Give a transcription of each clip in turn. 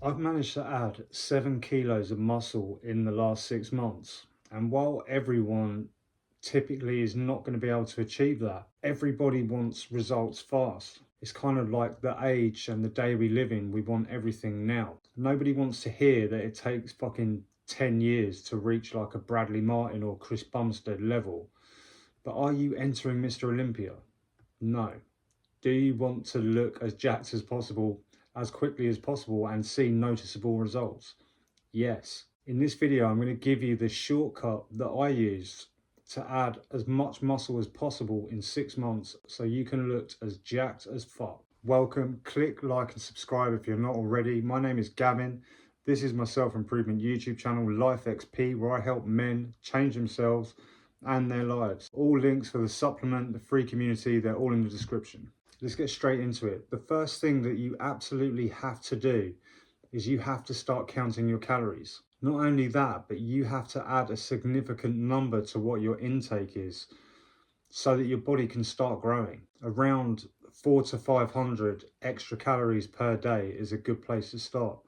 I've managed to add 7 kilos of muscle in the last 6 months. And while everyone typically is not going to be able to achieve that, everybody wants results fast. It's kind of like the age and the day we live in, we want everything now. Nobody wants to hear that it takes fucking 10 years to reach like a Bradley Martin or Chris Bumstead level. But are you entering Mr. Olympia? No. Do you want to look as jacked as possible, as quickly as possible, and see noticeable results? Yes. In this video, I'm going to give you the shortcut that I use to add as much muscle as possible in 6 months so you can look as jacked as fuck. Welcome, click like and subscribe if you're not already. My name is Gavin. This is my self-improvement YouTube channel, Life XP, where I help men change themselves and their lives. All links for the supplement, the free community, they're all in the description. Let's get straight into it. The first thing that you absolutely have to do is you have to start counting your calories. Not only that, but you have to add a significant number to what your intake is so that your body can start growing. Around 400 to 500 extra calories per day is a good place to start.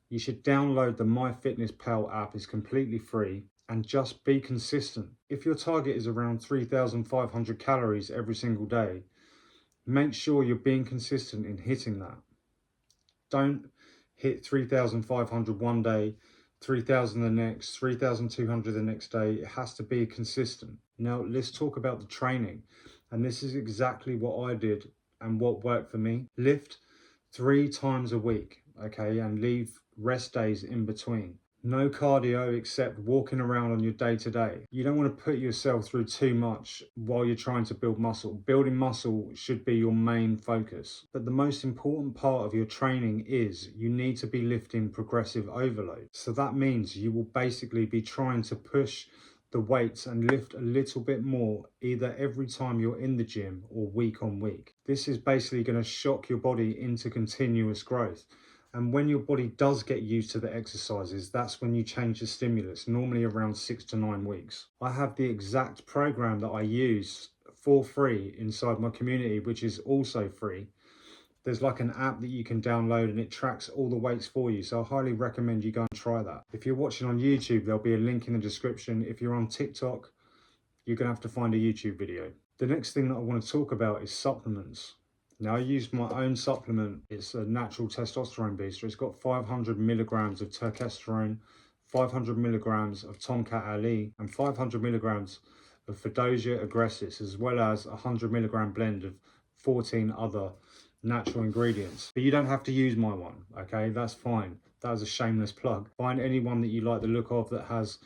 You should download the MyFitnessPal app. It's completely free, and just be consistent. If your target is around 3,500 calories every single day, make sure you're being consistent in hitting that. Don't hit 3,500 one day, 3,000 the next, 3,200 the next day. It has to be consistent. Now let's talk about the training. And this is exactly what I did and what worked for me. Lift 3 times a week, okay, and leave rest days in between. No cardio except walking around on your day-to-day. You don't want to put yourself through too much while you're trying to build muscle. Building muscle should be your main focus. But the most important part of your training is you need to be lifting progressive overload. So that means you will basically be trying to push the weights and lift a little bit more either every time you're in the gym or week on week. This is basically going to shock your body into continuous growth. And when your body does get used to the exercises, that's when you change the stimulus, normally around 6 to 9 weeks. I have the exact program that I use for free inside my community, which is also free. There's like an app that you can download and it tracks all the weights for you. So I highly recommend you go and try that. If you're watching on YouTube, there'll be a link in the description. If you're on TikTok, you're gonna have to find a YouTube video. The next thing that I want to talk about is supplements. Now I use my own supplement. It's a natural testosterone booster. It's got 500 milligrams of testosterone, 500 milligrams of Tomcat Ali, and 500 milligrams of Fedosia agressis, as well as a 100 milligram blend of 14 other natural ingredients. But you don't have to use my one, okay? That's fine. That was a shameless plug. Find anyone that you like the look of that has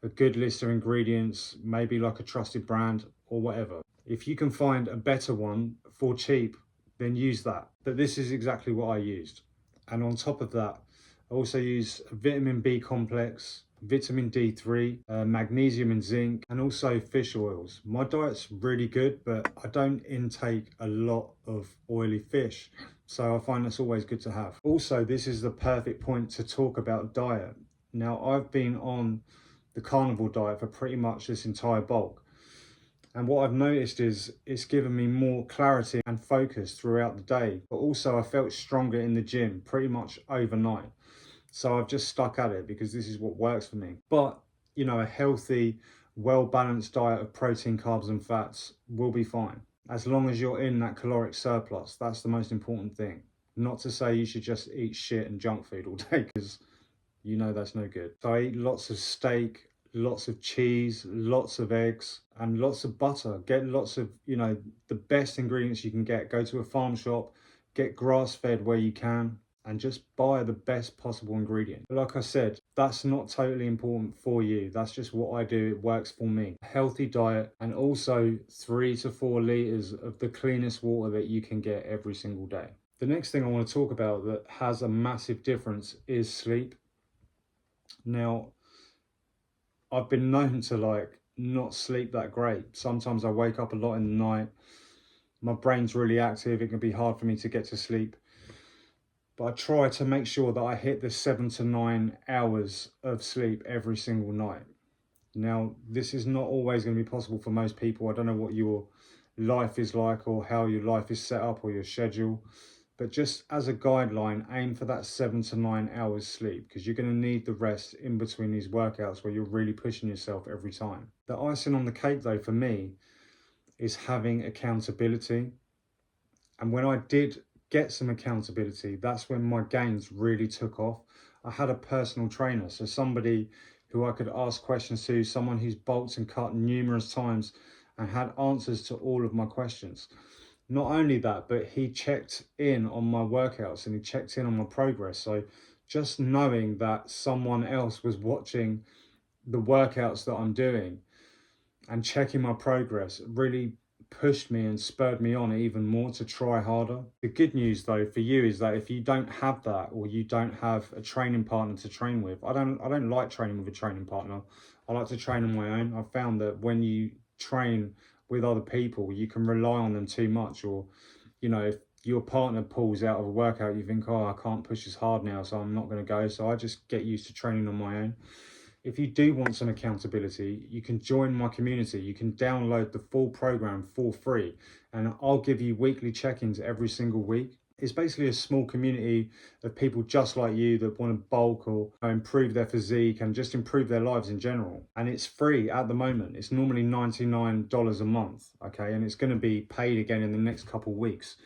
a good list of ingredients, maybe like a trusted brand or whatever. If you can find a better one for cheap, then use that. But this is exactly what I used. And on top of that, I also use a vitamin B complex, vitamin D3, magnesium and zinc, and also fish oils. My diet's really good, but I don't intake a lot of oily fish. So I find that's always good to have. Also, this is the perfect point to talk about diet. Now, I've been on the carnivore diet for pretty much this entire bulk. And what I've noticed is it's given me more clarity and focus throughout the day. But also I felt stronger in the gym pretty much overnight. So I've just stuck at it because this is what works for me. But, you know, a healthy, well-balanced diet of protein, carbs and fats will be fine. As long as you're in that caloric surplus, that's the most important thing. Not to say you should just eat shit and junk food all day, because you know that's no good. So I eat lots of steak, lots of cheese, lots of eggs, and lots of butter. Get lots of, you know, the best ingredients you can get. Go to a farm shop, get grass-fed where you can, and just buy the best possible ingredient. But like I said, that's not totally important for you. That's just what I do. It works for me. A healthy diet, and also 3 to 4 liters of the cleanest water that you can get every single day. The next thing I want to talk about that has a massive difference is sleep. Now, I've been known to like not sleep that great. Sometimes I wake up a lot in the night. My brain's really active. It can be hard for me to get to sleep. But I try to make sure that I hit the 7 to 9 hours of sleep every single night. Now, this is not always going to be possible for most people. I don't know what your life is like or how your life is set up or your schedule. But just as a guideline, aim for that 7 to 9 hours sleep, because you're going to need the rest in between these workouts where you're really pushing yourself every time. The icing on the cake though for me is having accountability. And when I did get some accountability, that's when my gains really took off. I had a personal trainer, so somebody who I could ask questions to, someone who's bolted and cut numerous times and had answers to all of my questions. Not only that, but he checked in on my workouts and he checked in on my progress. So just knowing that someone else was watching the workouts that I'm doing and checking my progress really pushed me and spurred me on even more to try harder. The good news though for you is that if you don't have that, or you don't have a training partner to train with, I don't like training with a training partner. I like to train on my own. I've found that when you train with other people, you can rely on them too much, or if your partner pulls out of a workout, you think, oh, I can't push as hard now, so I'm not going to go. So I just get used to training on my own. If you do want some accountability, you can join my community. You can download the full program for free, and I'll give you weekly check-ins every single week. It's basically a small community of people just like you that want to bulk or improve their physique and just improve their lives in general. And it's free at the moment. It's normally $99 a month, okay? And it's going to be paid again in the next couple of weeks.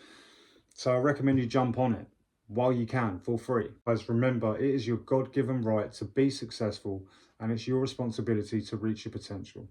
So I recommend you jump on it while you can for free. Guys, remember, it is your God-given right to be successful, and it's your responsibility to reach your potential.